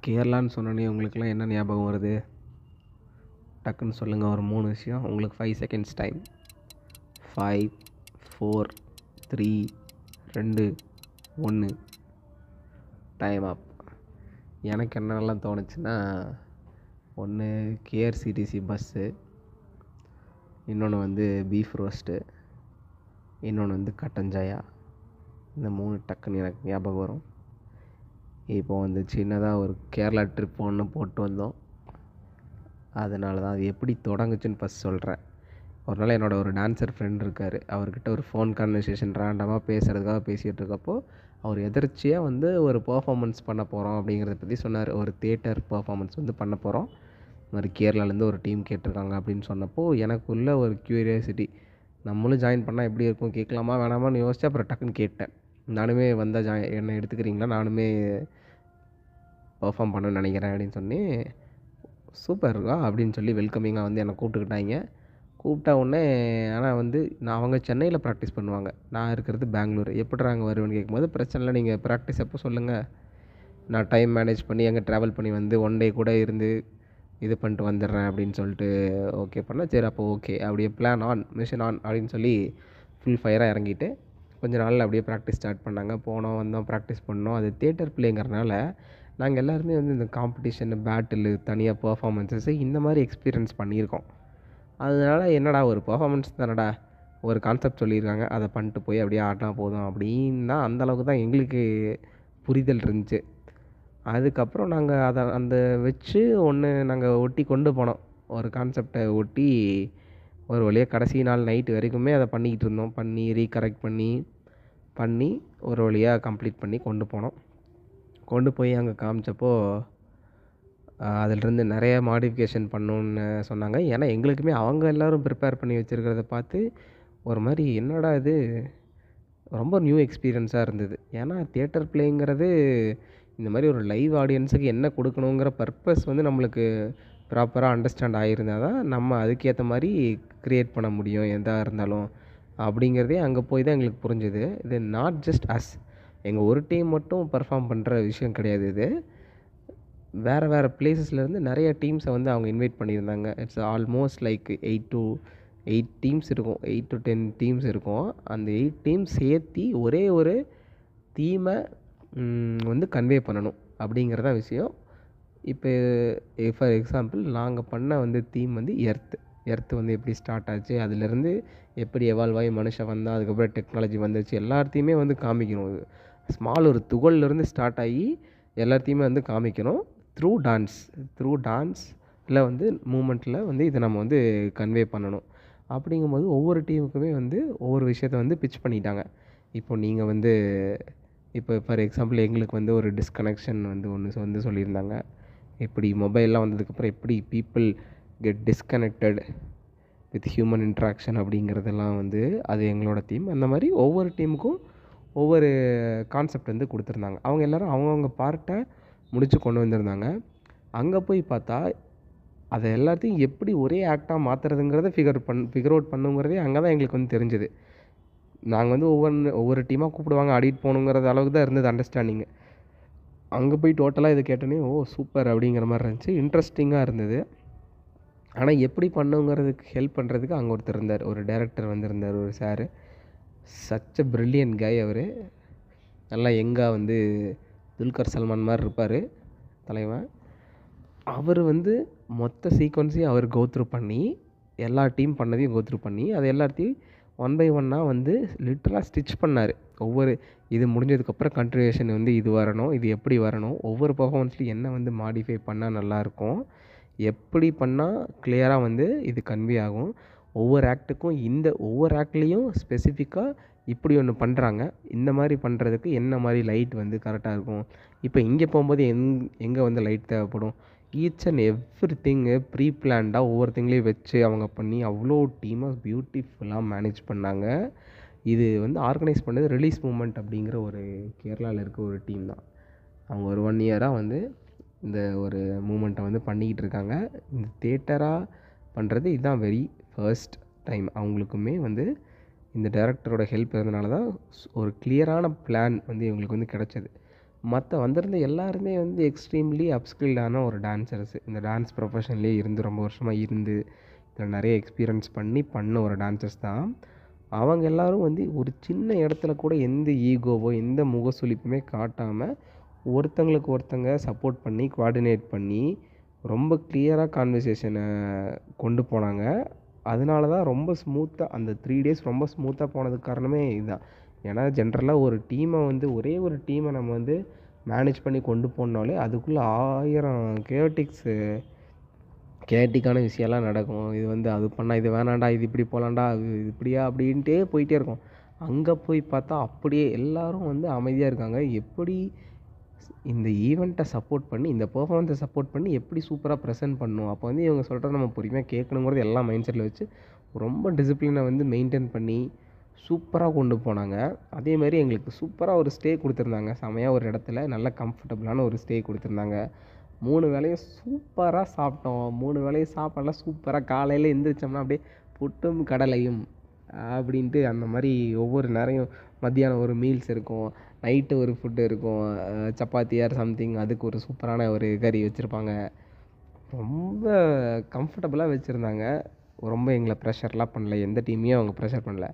கேரளான்னு சொன்னோன்னே உங்களுக்குலாம் என்ன ஞாபகம் வருது? டக்குன்னு சொல்லுங்கள் ஒரு 3 விஷயம். உங்களுக்கு 5 செகண்ட்ஸ் டைம். 5, 4, 3, 2, 1 டைம் அப். எனக்கு என்னென்னலாம் தோணுச்சுன்னா, ஒன்று கேஆர்சிடிசி பஸ்ஸு, இன்னொன்று வந்து பீஃப் ரோஸ்ட்டு, இன்னொன்று வந்து கட்டன் சாயா. இந்த 3 டக்குன்னு எனக்கு ஞாபகம் வரும். இப்போ வந்து சின்னதாக ஒரு கேரளா ட்ரிப் ஒன்று போட்டு வந்தோம். அதனால தான் அது எப்படி தொடங்குச்சுன்னு ஃபஸ்ட் சொல்கிறேன். ஒரு நாள் என்னோடய ஒரு டான்ஸர் ஃப்ரெண்ட் இருக்கார். அவர்கிட்ட ஒரு ஃபோன் கான்வர்சேஷன் ரேண்டமாக பேசுகிறதுக்காக பேசிகிட்டு இருக்கப்போ, அவர் எதர்ச்சியாக வந்து ஒரு பெர்ஃபார்மன்ஸ் பண்ண போகிறோம் அப்படிங்கிறத பற்றி சொன்னார். ஒரு தியேட்டர் பெர்ஃபார்மன்ஸ் வந்து பண்ண போகிறோம். இந்த மாதிரி கேரளாலேருந்து ஒரு டீம் கேட்டிருக்காங்க அப்படின்னு சொன்னப்போ, எனக்குள்ள ஒரு க்யூரியாசிட்டி, நம்மளும் ஜாயின் பண்ணால் எப்படி இருக்கும், கேட்கலாமா வேணாமான்னு யோசிச்சு அப்புறம் டக்குன்னு கேட்டேன். நானுமே வந்தால் என்னை எடுத்துக்கிறீங்களா, நானுமே பெர்ஃபார்ம் பண்ணணும்னு நினைக்கிறேன் அப்படின்னு சொன்னி, சூப்பர்ரா அப்படின்னு சொல்லி வெல்கமிங்காக வந்து என்னை கூப்பிட்டுக்கிட்டாங்க. கூப்பிட்டா உடனே ஆனால் வந்து அவங்க சென்னையில் ப்ராக்டிஸ் பண்ணுவாங்க, நான் இருக்கிறது பெங்களூர். எப்படிடா அங்கே வருவேன்னு கேட்கும்போது, பிரச்சனை இல்லை, நீங்கள் ப்ராக்டிஸ் எப்போ சொல்லுங்கள், நான் டைம் மேனேஜ் பண்ணி அங்கே ட்ராவல் பண்ணி வந்து 1 டே கூட இருந்து இது பண்ணிட்டு வந்துடுறேன் அப்படின்னு சொல்லிட்டு ஓகே பண்ணேன். சரி அப்போ ஓகே, அப்படியே பிளான் ஆன், மிஷன் ஆன் அப்படின்னு சொல்லி ஃபுல் ஃபயராக இறங்கிட்டு கொஞ்ச நாளில் அப்படியே ப்ராக்டிஸ் ஸ்டார்ட் பண்ணாங்க. போனோம் வந்தோம் ப்ராக்டிஸ் பண்ணோம். அது தியேட்டர் பிளேங்கிறனால நாங்கள் எல்லாருமே வந்து இந்த காம்படிஷன், பேட்டிலு, தனியாக பெர்ஃபார்மன்ஸஸ் இந்த மாதிரி எக்ஸ்பீரியன்ஸ் பண்ணியிருக்கோம். அதனால என்னடா ஒரு பெர்ஃபார்மன்ஸ் தானடா, ஒரு கான்செப்ட் சொல்லியிருக்காங்க, அதை பண்ணிட்டு போய் அப்படியே ஆடினா போதும் அப்படின்னு தான், அந்தளவுக்கு தான் எங்களுக்கு புரிதல் இருந்துச்சு. அதுக்கப்புறம் நாங்கள் அதை அந்த வச்சு ஒன்று நாங்கள் ஒட்டி கொண்டு போனோம். ஒரு கான்செப்டை ஒட்டி ஒரு வழியாக கடைசி நாள் நைட்டு வரைக்குமே அதை பண்ணிக்கிட்டு இருந்தோம். பண்ணி ரீகரெக்ட் பண்ணி ஒரு வழியாக கம்ப்ளீட் பண்ணி கொண்டு போனோம். கொண்டு போய் அங்கே காமிச்சப்போ அதிலிருந்து நிறைய மாடிஃபிகேஷன் பண்ணணுன்னு சொன்னாங்க. ஏன்னா எங்களுக்குமே அவங்க எல்லோரும் ப்ரிப்பேர் பண்ணி வச்சுருக்கிறத பார்த்து ஒரு மாதிரி என்னடா இது, ரொம்ப நியூ எக்ஸ்பீரியன்ஸாக இருந்தது. ஏன்னா தியேட்டர் ப்ளேங்கிறது இந்த மாதிரி ஒரு லைவ் ஆடியன்ஸுக்கு என்ன கொடுக்கணுங்கிற பர்பஸ் வந்து நம்மளுக்கு ப்ராப்பராக அண்டர்ஸ்டாண்ட் ஆகியிருந்தால் தான் நம்ம அதுக்கேற்ற மாதிரி க்ரியேட் பண்ண முடியும் எதாக இருந்தாலும் அப்படிங்கிறதே அங்கே போய் தான் எங்களுக்கு புரிஞ்சுது. இது நாட் ஜஸ்ட் அஸ், எங்கள் ஒரு டீம் மட்டும் பர்ஃபார்ம் பண்ணுற விஷயம் கிடையாது. இது வேறு பிளேஸஸ்லேருந்து நிறைய டீம்ஸை வந்து அவங்க இன்வைட் பண்ணியிருந்தாங்க. இட்ஸ் ஆல்மோஸ்ட் லைக் 8 டீம்ஸ் இருக்கும், 8 to 10 டீம்ஸ் இருக்கும். அந்த 8 டீம்ஸ் சேர்த்தி ஒரே ஒரு தீமை வந்து கன்வே பண்ணணும் அப்படிங்கிறதான் விஷயம். இப்போ ஃபார் எக்ஸாம்பிள் நாங்கள் பண்ண வந்து தீம் வந்து எர்த்து வந்து எப்படி ஸ்டார்ட் ஆச்சு, அதுலேருந்து எப்படி எவால்வ் ஆகி மனுஷன் வந்தால், அதுக்கப்புறம் டெக்னாலஜி வந்துச்சு, எல்லாத்தையுமே வந்து காமிக்கணும். ஒரு துகள்லேருந்து ஸ்டார்ட் ஆகி எல்லாத்தையுமே வந்து காமிக்கணும். த்ரூ டான்ஸில் வந்து மூமெண்ட்டில் வந்து இதை நம்ம வந்து கன்வே பண்ணணும். அப்படிங்கும்போது ஒவ்வொரு டீமுக்குமே வந்து ஒவ்வொரு விஷயத்த வந்து பிட்ச் பண்ணிட்டாங்க. இப்போ நீங்கள் வந்து இப்போ ஃபார் எக்ஸாம்பிள் எங்களுக்கு வந்து ஒரு டிஸ்கனெக்ஷன் வந்து ஒன்று வந்து சொல்லியிருந்தாங்க. எப்படி மொபைல்லாம் வந்ததுக்கப்புறம் எப்படி people get disconnected with human interaction அப்படிங்கிறதெல்லாம் வந்து அது எங்களோட தீம். அந்த மாதிரி ஒவ்வொரு டீமுக்கும் ஒவ்வொரு கான்செப்ட் வந்து கொடுத்துருந்தாங்க. அவங்க எல்லோரும் அவங்கவுங்க பார்ட்டை முடித்து கொண்டு வந்திருந்தாங்க. அங்கே போய் பார்த்தா அதை எல்லாத்தையும் எப்படி ஒரே ஆக்டாக மாற்றுறதுங்கிறத ஃபிகர் அவுட் பண்ணுங்கிறதே அங்கே தான் எங்களுக்கு வந்து தெரிஞ்சுது. நாங்கள் வந்து ஒவ்வொரு டீமாக கூப்பிடுவாங்க, ஆடிட்டு போகணுங்கிறது அளவுக்கு தான் இருந்தது அண்டர்ஸ்டாண்டிங்கு. அங்கே போய் டோட்டலாக இது கேட்டோன்னே ஓ சூப்பர் அப்படிங்கிற மாதிரி இருந்துச்சு, இன்ட்ரெஸ்டிங்காக இருந்தது. ஆனால் எப்படி பண்ணுங்கிறதுக்கு ஹெல்ப் பண்ணுறதுக்கு அங்கே ஒருத்தர் இருந்தார், ஒரு டைரக்டர் வந்திருந்தார், ஒரு சாரு. சச் அ பிரில்லியன்ட் கை அவர். நல்லா யங்காக வந்து துல்கர் சல்மான் மாதிரி இருப்பார் தலைவன். அவர் வந்து மொத்த சீக்வன்ஸையும் அவர் கோத்ரூ பண்ணி, எல்லா டீம் பண்ணதையும் கோத்ரூ பண்ணி, அது எல்லாத்தையும் 1 by 1 வந்து லிட்டரலாக ஸ்டிச் பண்ணார். இது முடிஞ்சதுக்கப்புறம் கன்டினியூஷன் வந்து இது வரணும், இது எப்படி வரணும், ஒவ்வொரு பர்ஃபார்மன்ஸ்லையும் என்ன வந்து மாடிஃபை பண்ணால் நல்லாயிருக்கும், எப்படி பண்ணால் கிளியராக வந்து இது கன்வே ஆகும், ஒவ்வொரு ஆக்ட்லேயும் ஸ்பெசிஃபிக்காக இப்படி ஒன்று பண்ணுறாங்க, இந்த மாதிரி பண்ணுறதுக்கு என்ன மாதிரி லைட் வந்து கரெக்டாக இருக்கும், இப்போ இங்கே போகும்போது எங்கே வந்து லைட் தேவைப்படும், ஈச் அண்ட் எவ்ரிதிங்கு ப்ரீ பிளான்டாக ஒவ்வொருத்திங்களையும் வச்சு அவங்க பண்ணி அவ்வளோ டீமாக பியூட்டிஃபுல்லாக மேனேஜ் பண்ணாங்க. இது வந்து ஆர்கனைஸ் பண்ணது ரிலீஸ் மூமெண்ட் அப்படிங்கிற ஒரு கேரளாவில் இருக்க ஒரு டீம் தான். அவங்க ஒரு 1 இயராக வந்து இந்த ஒரு மூமெண்ட்டை வந்து பண்ணிக்கிட்டு இருக்காங்க. இந்த தியேட்டராக பண்ணுறது இதுதான் வெரி ஃபர்ஸ்ட் டைம். அவங்களுக்குமே வந்து இந்த டைரக்டரோட ஹெல்ப் இருந்தனால தான் ஒரு கிளியரான பிளான் வந்து இவங்களுக்கு வந்து கிடச்சது. மற்ற வந்திருந்த எல்லாருமே வந்து எக்ஸ்ட்ரீம்லி அப்ஸ்கில்டான ஒரு டான்சர்ஸு. இந்த டான்ஸ் ப்ரொஃபஷன்லேயே இருந்து ரொம்ப வருஷமாக இருந்து இதில் நிறைய எக்ஸ்பீரியன்ஸ் பண்ண ஒரு டான்சர்ஸ் தான். அவங்க எல்லோரும் வந்து ஒரு சின்ன இடத்துல கூட எந்த ஈகோவோ எந்த முகசுளிப்புமே காட்டாமல் ஒருத்தங்களுக்கு ஒருத்தங்க சப்போர்ட் பண்ணி கோஆர்டினேட் பண்ணி ரொம்ப கிளியராக கான்வர்சேஷனை கொண்டு போனாங்க. அதனால தான் ரொம்ப ஸ்மூத்தாக அந்த 3 days ரொம்ப ஸ்மூத்தாக போனதுக்கு காரணமே இதுதான். ஏன்னா ஜென்ரலாக ஒரு டீமை வந்து ஒரே ஒரு டீமை நம்ம வந்து மேனேஜ் பண்ணி கொண்டு போனாலே அதுக்குள்ளே 1000 கேட்டிக்கான விஷயம்லாம் நடக்கும். இது வந்து அது பண்ணால் இது வேணாண்டா, இது இப்படி போகலாண்டா, இது இப்படியா அப்படின்ட்டே போயிட்டே இருக்கும். அங்கே போய் பார்த்தா அப்படியே எல்லோரும் வந்து அமைதியாக இருக்காங்க. எப்படி இந்த ஈவெண்ட்டை சப்போர்ட் பண்ணி இந்த பெர்ஃபார்மன்ஸை சப்போர்ட் பண்ணி எப்படி சூப்பராக ப்ரெசென்ட் பண்ணணும். அப்போ வந்து இவங்க சொல்கிறத நம்ம பொறுமையாக கேட்கணுங்கிறது எல்லாம் மைண்ட் செட்டில் வச்சு ரொம்ப டிசிப்ளினை வந்து மெயின்டைன் பண்ணி சூப்பராக கொண்டு போனாங்க. அதேமாதிரி எங்களுக்கு சூப்பராக ஒரு ஸ்டே கொடுத்துருந்தாங்க. செமையாக ஒரு இடத்துல நல்ல கம்ஃபர்டபுளான ஒரு ஸ்டே கொடுத்துருந்தாங்க. 3 வேளையும் சூப்பராக சாப்பிட்டோம். 3 வேளையும் சாப்பாடெல்லாம் சூப்பராக காலையில் எந்திரிச்சோம்னா அப்படியே புட்டும் கடலையும் அப்படின்ட்டு அந்த மாதிரி ஒவ்வொரு நேரம் மத்தியானம் ஒரு மீல்ஸ் இருக்கும், நைட்டு ஒரு ஃபுட்டு இருக்கும், சப்பாத்தி ஆர் சம்திங், அதுக்கு ஒரு சூப்பரான ஒரு கறி வச்சுருப்பாங்க. ரொம்ப கம்ஃபர்டபுளாக வச்சுருந்தாங்க. ரொம்ப எங்களை ப்ரெஷர்லாம் பண்ணல. எந்த டீமையும் அவங்க ப்ரெஷர் பண்ணல.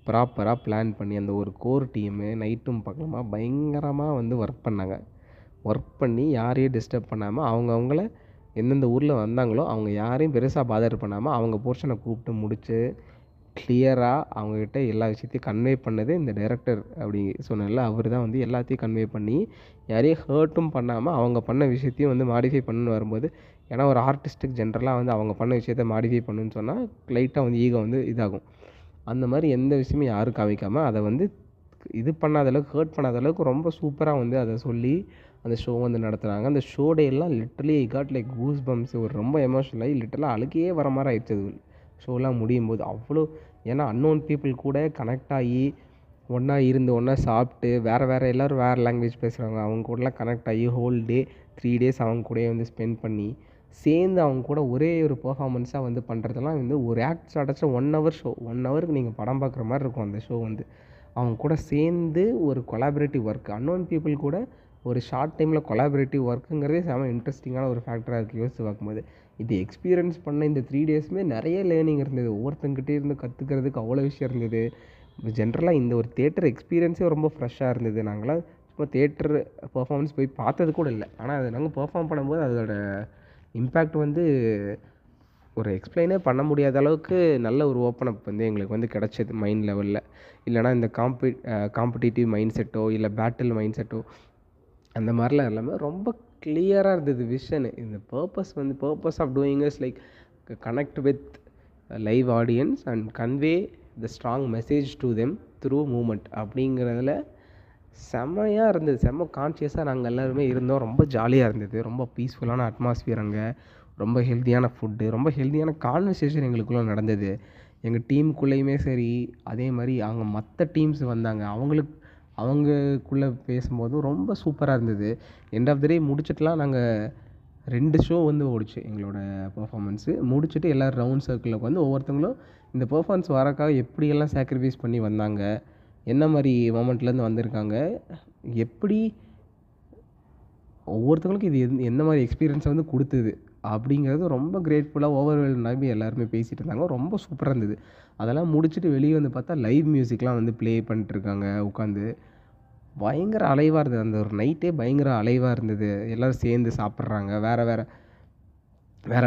ப்ராப்பராக பிளான் பண்ணி அந்த ஒரு கோர் டீமு நைட்டும் பகலுமா பயங்கரமாக வந்து ஒர்க் பண்ணாங்க. ஒர்க் பண்ணி யாரையும் டிஸ்டர்ப் பண்ணாமல் அவங்கள எந்தெந்த ஊரில் வந்தாங்களோ அவங்க யாரையும் பெருசாக பாதர் பண்ணாமல் அவங்க போர்ஷனை கூப்பிட்டு முடித்து கிளியராக அவங்கக்கிட்ட எல்லா விஷயத்தையும் கன்வே பண்ணது இந்த டைரக்டர் அப்படி சொன்னல அவர் தான் வந்து எல்லாத்தையும் கன்வே பண்ணி யாரையும் ஹர்ட்டும் பண்ணாமல் அவங்க பண்ண விஷயத்தையும் வந்து மாடிஃபை பண்ணுன்னு வரும்போது, ஏன்னா ஒரு ஆர்டிஸ்ட்டுக்கு ஜென்ரலாக வந்து அவங்க பண்ண விஷயத்த மாடிஃபை பண்ணுன்னு சொன்னால் லைட்டாக வந்து ஈகோ வந்து இதாகும். அந்த மாதிரி எந்த விஷயமும் யாரும் காமிக்காமல் அதை வந்து இது பண்ணாத அளவுக்கு ஹர்ட் பண்ணாத அளவுக்கு ரொம்ப சூப்பராக வந்து அதை சொல்லி அந்த ஷோ வந்து நடத்துனாங்க. அந்த ஷோ டே எல்லாம் literally I got like goosebumps. ஒரு ரொம்ப எமோஷனல் ஆகி லிட்டரலாக அழுகையே வர மாதிரி ஆயிடுச்சு அது ஷோலாம் முடியும் போது. அவ்வளோ ஏன்னா அன்னோன் பீப்புள் கூட கனெக்ட் ஆகி ஒன்றா இருந்து ஒன்றா சாப்பிட்டு வேறு எல்லோரும் வேறு லாங்குவேஜ் பேசுகிறாங்க. அவங்க கூடலாம் கனெக்ட் ஆகி ஹோல் டே 3 days அவங்க கூடயே வந்து ஸ்பெண்ட் பண்ணி சேர்ந்து அவங்க கூட ஒரே ஒரு பெர்ஃபார்மன்ஸாக வந்து பண்ணுறதெல்லாம் வந்து ஒரு ஆக்ட் ஸ்டார்ட் 1 hour ஷோ. 1 ஹவருக்கு நீங்கள் படம் பார்க்குற மாதிரி இருக்கும் அந்த ஷோ வந்து. அவங்க கூட சேர்ந்து ஒரு கொலாபரேட்டிவ் ஒர்க் அன்னோன் பீப்புள் கூட ஒரு ஷார்ட் டைமில் கொலாபரேட்டிவ் ஒர்க்குங்கிறதே செம இன்ட்ரெஸ்டிங்கான ஒரு ஃபேக்டராக இருக்குது யோசிச்சு பார்க்கும்போது. இது எக்ஸ்பீரியன்ஸ் பண்ண இந்த 3 daysமே நிறைய லேர்னிங் இருந்தது. ஒவ்வொருத்தங்கிட்டே இருந்து கற்றுக்கிறதுக்கு அவ்வளோ விஷயம் இருந்தது. ஜென்ரலாக இந்த ஒரு தியேட்டர் எக்ஸ்பீரியன்ஸே ரொம்ப ஃப்ரெஷ்ஷாக இருந்தது. நாங்களாம் சும்மா தியேட்டர் பர்ஃபார்மன்ஸ் போய் பார்த்தது கூட இல்லை. ஆனால் அது நாங்கள் பெர்ஃபார்ம் பண்ணும்போது அதோட இம்பேக்ட் வந்து ஒரு எக்ஸ்பிளைனே பண்ண முடியாத அளவுக்கு நல்ல ஒரு ஓப்பன் அப் வந்து எங்களுக்கு வந்து கிடச்சிது மைண்ட் லெவலில். இல்லைனா இந்த காம்படிட்டிவ் மைண்ட் செட்டோ இல்லை பேட்டில் மைண்ட் செட்டோ அந்த மாதிரிலாம் இல்லாமல் ரொம்ப கிளியராக இருந்தது விஷனு. இந்த purpose of doing is like connect with live audience and convey the strong message to them through moment அப்படிங்கிறதுல செம்மையாக இருந்தது. செம்ம கான்ஷியஸாக நாங்கள் எல்லாருமே இருந்தோம். ரொம்ப ஜாலியாக இருந்தது. ரொம்ப பீஸ்ஃபுல்லான அட்மாஸ்ஃபியர் அங்கே. ரொம்ப ஹெல்த்தியான ஃபுட்டு, ரொம்ப ஹெல்த்தியான கான்வர்சேஷன் எங்களுக்குள்ளே நடந்தது. எங்கள் டீமுக்குள்ளேயுமே சரி, அதே மாதிரி அங்கே மற்ற டீம்ஸ் வந்தாங்க. அவங்களுக்குள்ளே பேசும்போதும் ரொம்ப சூப்பராக இருந்தது. எண்ட் ஆஃப் த டே முடிச்சுட்டுலாம் நாங்கள் 2 ஷோ வந்து ஓடிச்சு எங்களோட பெர்ஃபார்மன்ஸு. முடிச்சுட்டு எல்லோரும் ரவுண்ட் சர்க்கிளில் உட்காந்து ஒவ்வொருத்தங்களும் இந்த பெர்ஃபார்மன்ஸ் வரக்காக எப்படியெல்லாம் சாக்ரிஃபைஸ் பண்ணி வந்தாங்க, என்ன மாதிரி மொமெண்ட்லேருந்து வந்திருக்காங்க, எப்படி ஒவ்வொருத்தவங்களுக்கும் இது எந்த மாதிரி எக்ஸ்பீரியன்ஸை வந்து கொடுத்தது அப்படிங்கிறது ரொம்ப கிரேட்ஃபுல்லாக ஓவர்வெல்டாகி எல்லாருமே பேசிகிட்டு இருந்தாங்க. ரொம்ப சூப்பராக இருந்தது. அதெல்லாம் முடிச்சுட்டு வெளியே வந்து பார்த்தா லைவ் மியூசிக்லாம் வந்து ப்ளே பண்ணிட்டுருக்காங்க உட்காந்து. பயங்கர அலைவாக இருந்தது. அந்த ஒரு நைட்டே பயங்கர அலைவாக இருந்தது. எல்லோரும் சேர்ந்து சாப்பிட்றாங்க.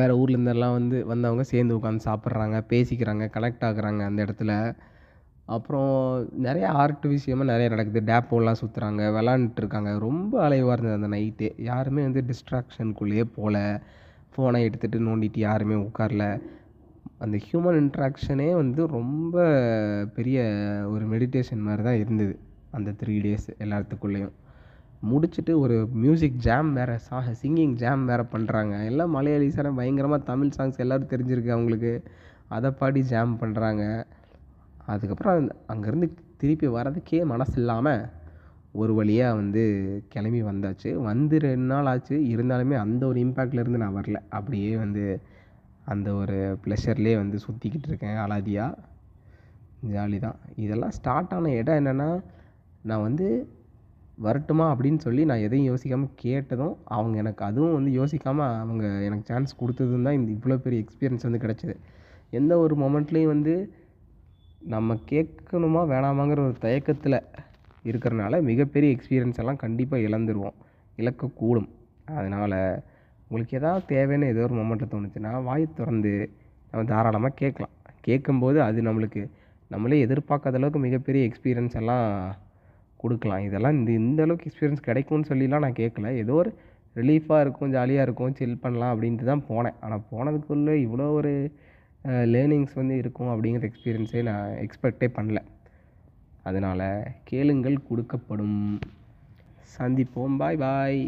வேறு ஊர்லேருந்தெல்லாம் வந்தவங்க சேர்ந்து உட்காந்து சாப்பிட்றாங்க, பேசிக்கிறாங்க, கனெக்ட் ஆகுறாங்க அந்த இடத்துல. அப்புறம் நிறையா ஆர்ட் விஷயமாக நிறையா நடக்குது. டேப்போலாம் சுற்றுறாங்க, விளாண்டுட்ருக்காங்க. ரொம்ப அலைவாக இருந்தது அந்த நைட்டே. யாருமே வந்து டிஸ்ட்ராக்ஷனுக்குள்ளேயே போகல. ஃபோனை எடுத்துகிட்டு நோண்டிட்டு யாருமே உட்காரல. அந்த ஹியூமன் இன்ட்ராக்ஷனே வந்து ரொம்ப பெரிய ஒரு மெடிடேஷன் மாதிரி தான் இருந்தது அந்த 3 days எல்லாத்துக்குள்ளேயும். முடிச்சுட்டு ஒரு மியூசிக் ஜாம் வேறு, சிங்கிங் ஜாம் வேறு பண்ணுறாங்க. எல்லாம் மலையாளிஸான பயங்கரமாக தமிழ் சாங்ஸ் எல்லோரும் தெரிஞ்சிருக்கு அவங்களுக்கு. அதை பாடி ஜாம் பண்ணுறாங்க. அதுக்கப்புறம் அங்கேருந்து திருப்பி வர்றதுக்கே மனசு இல்லாமல் ஒரு வழியாக கிளம்பி வந்தாச்சு. 2 நாள் ஆச்சு. இருந்தாலுமே அந்த ஒரு இம்பேக்ட்லேருந்து நான் வரல. அப்படியே அந்த ஒரு ப்ளஷர்லேயே சுற்றிக்கிட்டு இருக்கேன் அலாதியாக. ஜாலி தான். இதெல்லாம் ஸ்டார்ட் ஆன இடம் என்னென்னா, நான் வரட்டுமா அப்படின்னு சொல்லி நான் எதையும் யோசிக்காமல் கேட்டதும் அவங்க எனக்கு அதுவும் வந்து யோசிக்காமல் அவங்க எனக்கு சான்ஸ் கொடுத்ததும் தான் இந்த இவ்வளோ பெரிய எக்ஸ்பீரியன்ஸ் வந்து கிடச்சிது. எந்த ஒரு மொமெண்ட்லேயும் வந்து நம்ம கேட்கணுமா வேணாமாங்கிற ஒரு தயக்கத்தில் இருக்கிறனால மிகப்பெரிய எக்ஸ்பீரியன்ஸ் எல்லாம் கண்டிப்பாக இழந்துருவோம், இழக்கக்கூடும். அதனால் உங்களுக்கு எதாவது தேவைன்னு ஏதோ ஒரு மொமெண்ட்டில் தோணுச்சுன்னா வாயை திறந்து நம்ம தாராளமாக கேட்கலாம். கேட்கும்போது அது நம்மளே எதிர்பார்க்காத அளவுக்கு மிகப்பெரிய எக்ஸ்பீரியன்ஸ் எல்லாம் கொடுக்கலாம். இதெல்லாம் இந்த அளவுக்கு எக்ஸ்பீரியன்ஸ் கிடைக்கும்னு சொல்லிலாம் நான் கேட்கல. ஏதோ ஒரு ரிலீஃபாக இருக்கும், ஜாலியாக இருக்கும், சில் பண்ணலாம் அப்படின்ட்டு தான் போனேன். ஆனால் போனதுக்குள்ளே இவ்வளோ ஒரு லேர்னிங்ஸ் வந்து இருக்கும் அப்படிங்கிற எக்ஸ்பீரியன்ஸே நான் எக்ஸ்பெக்டே பண்ணல. அதனால் கேளுங்கள், கொடுக்கப்படும். சந்திப்போம். பாய் பாய்.